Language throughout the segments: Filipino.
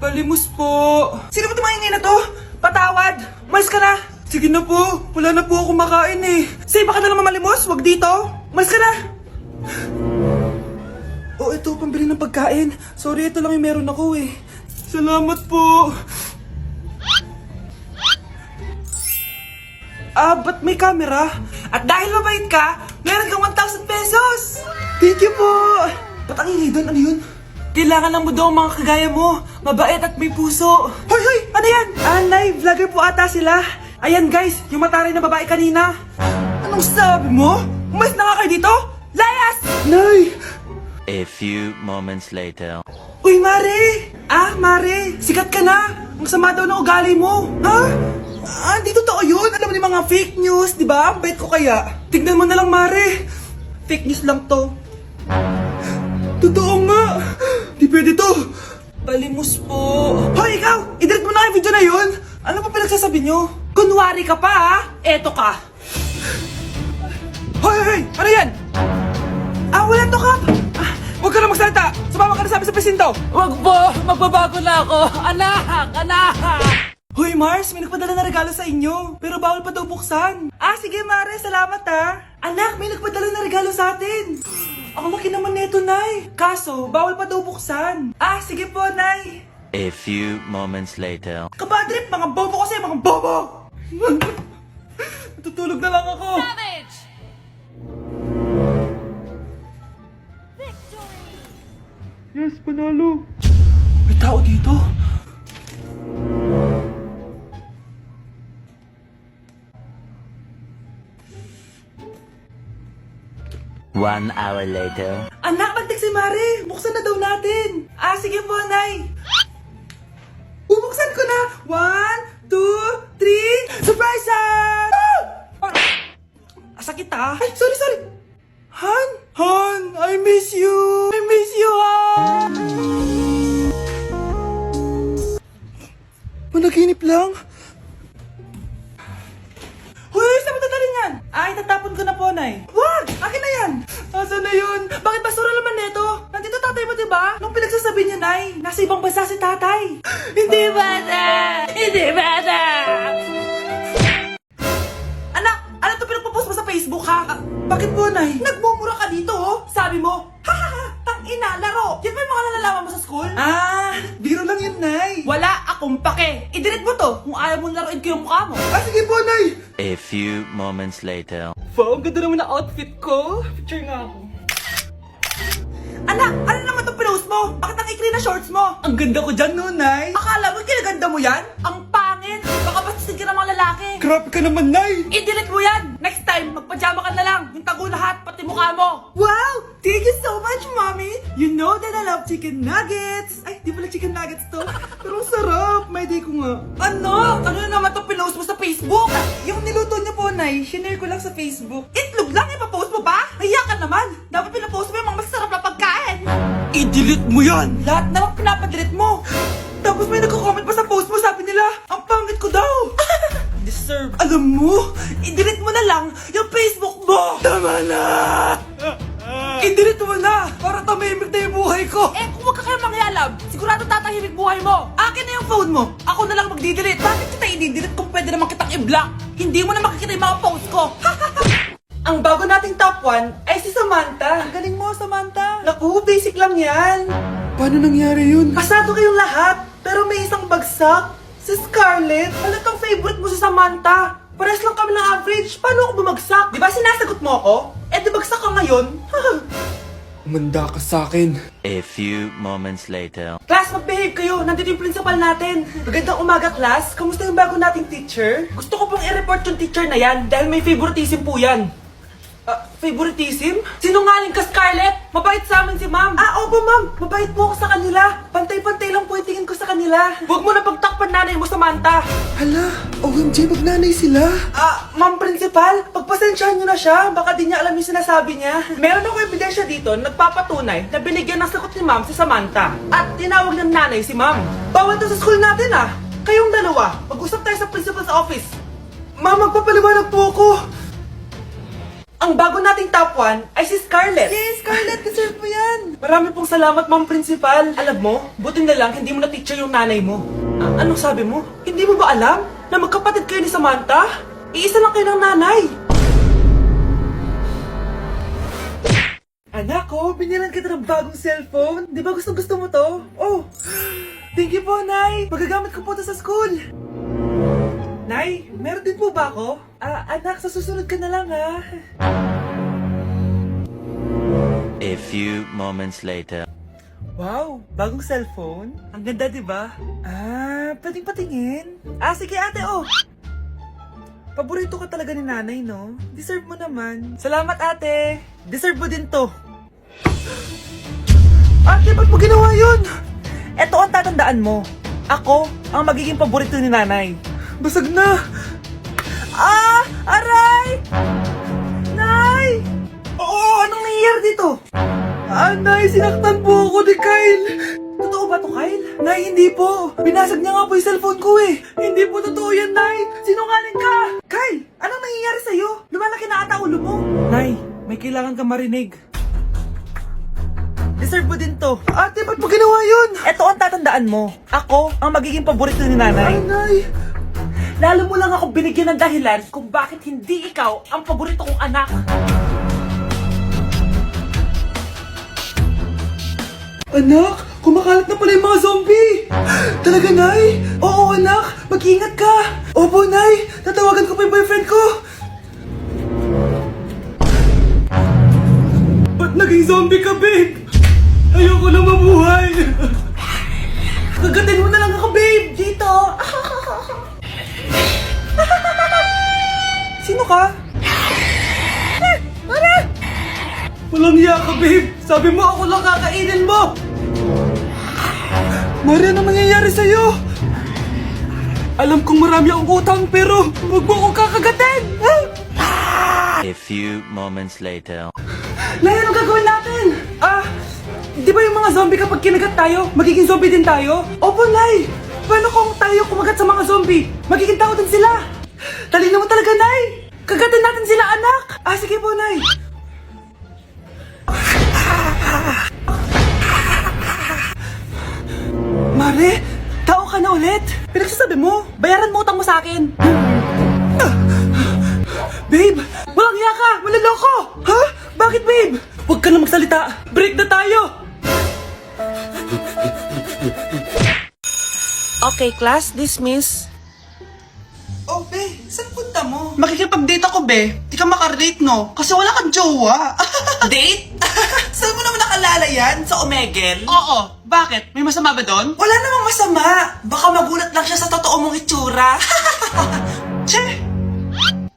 Palimos po. Sino ba tumaingay na to? Patawad. Umalis ka na. Sige na po. Wala na po ako makain eh. Say, baka na lang mamalimos. Wag dito. Umalis ka na. Oh, ito. Pambili ng pagkain. Sorry, ito lang yung meron ako eh. Salamat po. Ba't may camera? At dahil mabait ka, meron kang 1,000 pesos! Thank you po! Ba't ang ingay doon? Ano yun? Kailangan lang mo daw ang mga kagaya mo. Mabait at may puso. Hoy, hoy! Ano yan? Nay, vlogger po ata sila. Ayan guys, yung mataray na babae kanina. Anong sabi mo? Umalis na nga kayo dito? Layas! Nay! A few moments later. Uy, Mare! Mare, sikat ka na! Ang sama daw ng ugali mo! Ha? Di totoo yun! Alam mo yung mga fake news, di ba? Ang bait ko kaya. Tignan mo na lang, Mare! Fake news lang to. Totoo nga! Di pwede to! Palimos po! Hoy, ikaw! I-delete mo na yung video na yun! Ano pa pinagsasabi nyo? Kunwari ka pa, ha? Eto ka! Hoy, hoy! Ano yan? Wala to, Kap! Huwag ka na magsalita! Sumama ka na sa amin sa presinto! Wag po! Magbabago na ako! Anak! Anak! Hoy, Mars! May nagpadala na regalo sa inyo. Pero bawal pa daw buksan. Sige, Mare. Salamat, ha. Anak, may nagpadala na regalo sa atin. Ang laki naman neto, Nay. Kaso, bawal pa daw buksan. Sige po, Nay. A few moments later. Kabadrip, mga bobo kasi, mga bobo! Natutulog na lang ako. Savage! Yes, panalo. May tao dito. One hour later. Anak, nagtik si Mare. Buksan na daw natin. Sige po, Nay. Bubuksan ko na. 1, 2, 3. Surprise! Sakit ah. Ay, sorry. Han? Han, I miss you. I miss you, Han. Managinip lang. Hoy, saan mo dadalhin yan? Itatapon ko na po, Nay. Wag! Akin na yan! Asan na yun? Bakit basura naman neto? Nandito tatay mo, diba? Nung pinagsasabi niya, Nay, nasa ibang bansa si tatay. Hindi bata! Hindi bata! Anak, ano to pinagpo-post mo sa Facebook, ha? Bakit po, Nay? Nagmumura ka dito, oh. Sabi mo, tangina, laro. Yan ba yung mga nalalaman mo sa school? Biro lang yun, Nay. Wala akong pake. I-delete mo to kung ayaw mo laruin ko yung mukha mo. Sige po, Nay. A few moments later. Wow, ang ganda naman na outfit ko. Picture nga ako. Anak, ano naman itong pinost mo? Bakit ang ikli na shorts mo? Ang ganda ko dyan, no, Nay? Akala mo kinaganda mo yan? Ang pangit! Baka bastasin ka ng mga lalaki. Grabe ka naman, Nay! I-delete mo yan! Next time, magpajama ka na lang. Yung tago lahat, pati mukha mo. Wow! Thank you so much, Mommy! You know that I love chicken nuggets! Ay, di pala chicken nuggets to. Pero ang sarap! May day ko nga. Ano? Ano na naman itong pinost mo sa Facebook? Yung niluto niyo po, Nay, shinare ko lang sa Facebook. Itlog lang, ipapost mo ba? Hiya ka naman! Dapat pinapost mo yung mga masarap na pagkain! I-delete mo yan! Lahat na lang pinapadelete mo! Tapos may nagko-comment pa sa post mo, sabi nila, ang pangit ko daw! Deserve. Alam mo, i-delete mo na lang yung Facebook mo! Tama na! I-delete mo na! Para tumimik na yung buhay ko! Kung wag ka kayo mangyalab, sigurado tatahimik buhay mo! Akin na yung phone mo! Ako na lang magdi-delete! Bakit kita i-delete kung pwede naman kitang i-block? Hindi mo na makikita yung mga post ko! Ang bago nating top 1 ay si Samantha. Ang galing mo, Samantha. Naku, basic lang yan. Paano nangyari yun? Pasado kayong lahat, pero may isang bagsak. Si Scarlett. Halatang favorite mo si Samantha. Pares lang kami ng average. Paano ako bumagsak? Di ba sinasagot mo ako? Di bagsak ka ngayon? Umanda ka sa akin. A few moments later. Class, mag-behave kayo. Nandito yung principal natin. Magandang umaga, class. Kamusta yung bago nating teacher? Gusto ko pong i-report yung teacher na yan dahil may favoritism po yan. Favoritism? Sinungaling ka, Scarlett! Mabait sa amin si ma'am! Opo, ma'am! Mabait po ako sa kanila! Pantay-pantay lang po yung tingin ko sa kanila! Huwag mo na pagtakpan nanay mo, Samantha! Hala! OMG, magnanay sila! Ma'am Principal, pagpasensyahan nyo na siya. Baka di niya alam yung sinasabi niya. Meron ako ebidensya dito na nagpapatunay na binigyan ng sagot ni ma'am si Samantha. At tinawag ng nanay si ma'am. Bawal to sa school natin, Kayong dalawa, mag-usap tayo sa principal's office. Ma'am, magpapaliwanag po ako! Ang bago nating top 1 ay si Scarlett. Yes, Scarlett, deserve mo yan. Marami pong salamat, Ma'am Principal. Alam mo, buti na lang hindi mo na-teacher yung nanay mo. Anong sabi mo? Hindi mo ba alam na magkapatid kayo ni Samantha? Iisa lang kayo ng nanay. Anak ko, binilan kita ng bagong cellphone. Di ba gusto mo to? Oh, thank you po, Nay. Magagamit ko po to sa school. Nay, meron din po ba ako? Anak, sa susunod ka na lang, ha? A few moments later. Wow, bagong cellphone? Ang ganda, di ba? Pwedeng patingin? Sige ate, oh. Paborito ka talaga ni nanay, no? Deserve mo naman. Salamat, ate. Deserve mo din to. Ate, ba't mo ginawa yun? Eto ang tatandaan mo. Ako ang magiging paborito ni nanay. Basag na. Aray! Nay! Oo, anong nangyayari dito? Nay, sinaktan po ako ni Kyle. Totoo ba to, Kyle? Nay, hindi po. Binasag niya nga po yung cellphone ko eh. Hindi po totoo yan, Nay. Sinungaling ka. Kyle, anong nangyayari sa'yo? Lumalaki na ata ulo mo. Nay, may kailangan kang marinig. Deserve mo din to. Ate, ba't mo ginawa yun? Eto ang tatandaan mo. Ako ang magiging paborito ni nanay. Nay. Lalo mo lang ako binigyan ng dahilan kung bakit hindi ikaw ang paborito kong anak. Anak, kumakalat na pala yung mga zombie! Talaga, Nay? Oo, anak, mag-ingat ka! Opo, Nay, tatawagan ko pa yung boyfriend ko! Ba't naging zombie ka, babe? Ayoko na mabuhay! Kagatin mo na lang ako, babe! Dito! Sino ka? Walang hiya ka, babe! Sabi mo ako lang kakainin mo! Mari, ano mangyayari sa'yo? Alam kong marami akong utang pero huwag mo akong kakagatin! A few moments later. Nay, anong gagawin natin? Di ba yung mga zombie kapag kinagat tayo, magiging zombie din tayo? Opo, Nay! Paano kung tayo kumagat sa mga zombie? Magiging tao din sila! Talino mo talaga, Nay! Kagatin natin sila, anak! Sige po, Nay! Mare, tao ka na ulit? Pinagsasabi mo, bayaran mo utang mo sa akin. Babe, walang hiya ka! Maloloko! Ha? Bakit, babe? Huwag ka na magsalita! Break na tayo! Okay, class, dismiss. Oh, be, saan punta mo? Makikipag-date ako, be. Di ka makarelate, no? Kasi wala kang jowa. Date? Saan mo naman nakalala yan? Sa Omegle? Oo. Bakit? May masama ba doon? Wala namang masama. Baka magulat lang siya sa totoo mong itsura. Che!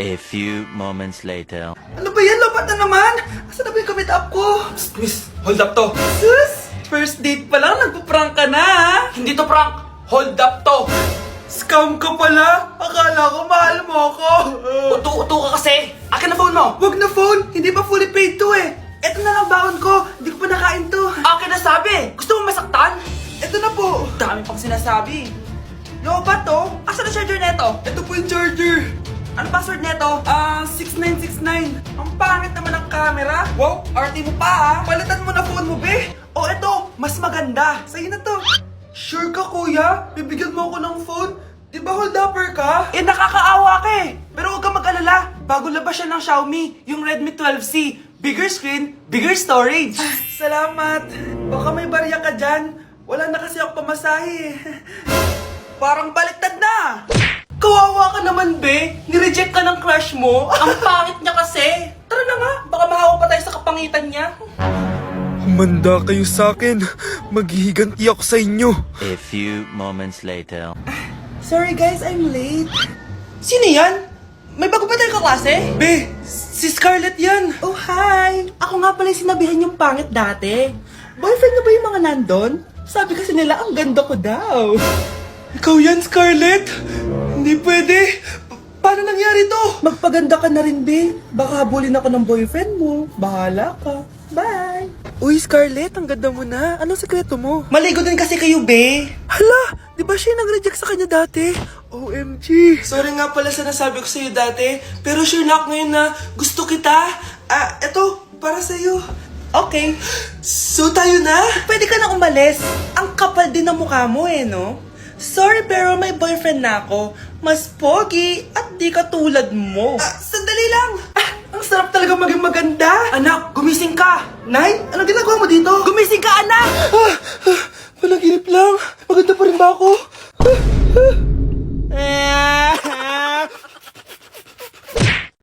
A few moments later. Ano ba yan? Lapat na naman! Asan na ba yung commit up ko? Psst, miss, hold up to. Sus! First date pa lang, nagpa-prank ka na, ha? Hindi to prank. Hold up to. Scam ka pala? Akala ko mahal mo ako. Uto-uto ka kasi. Akin na phone mo. Wag na phone. Hindi pa fully paid to eh. Eto na lang baon ko. Hindi ko pa nakain to. Akin na sabi. Gusto mo masaktan? Eto na po. Dami pang sinasabi. Yo, ba to? Asan na charger neto? Ito po yung charger. Ano password neto? 6969. Ang pangit naman ang camera. Wow, RT mo pa ah. Palitan mo na phone mo, be. O eto, mas maganda. Sa'yo na to. Sure ka, kuya? Bibigyan mo ako ng phone? Di ba hold upper ka? Nakakaawa ka eh. Pero huwag kang mag-alala. Bago labas siya ng Xiaomi, yung Redmi 12C. Bigger screen, bigger storage. Salamat. Baka may barya ka dyan. Wala na kasi ako pamasahe eh. Parang baliktad na. Kawawa ka naman, be. Nireject ka ng crush mo. Ang pangit niya kasi. Tara na nga, baka mahawa pa tayo sa kapangitan niya. Humanda kayo sa akin. Maghihiganti ako sa inyo. A few moments later. Sorry guys, I'm late. Sino yan? May bago ba tayong kaklase? Be, si Scarlett yan. Oh, hi. Ako nga pala yung sinabihan yung pangit dati. Boyfriend na ba yung mga nandun? Sabi kasi nila, ang ganda ko daw. Ikaw yan, Scarlett? Hindi pwede. Paano nangyari to? Magpaganda ka na rin, be. Baka habulin ako ng boyfriend mo. Bahala ka. Bye. Uy, Scarlett, ang ganda mo na. Anong sekreto mo? Maligo din kasi kayo, be. Hala, di ba siya nag-reject sa kanya dati? OMG. Sorry nga pala sa nasabi ko sa'yo dati, pero sure na ako ngayon na gusto kita. Eto, para sa'yo. Okay. So, tayo na? Pwede ka na umalis. Ang kapal din ng mukha mo no? Sorry, pero may boyfriend na ako. Mas pogi at di katulad mo. Sandali lang. Ang sarap talaga maging maganda. Anak, gumising ka. Nay, anong ginagawa mo dito? Gumising ka, anak! Panaginip lang. Maganda pa rin ba ako?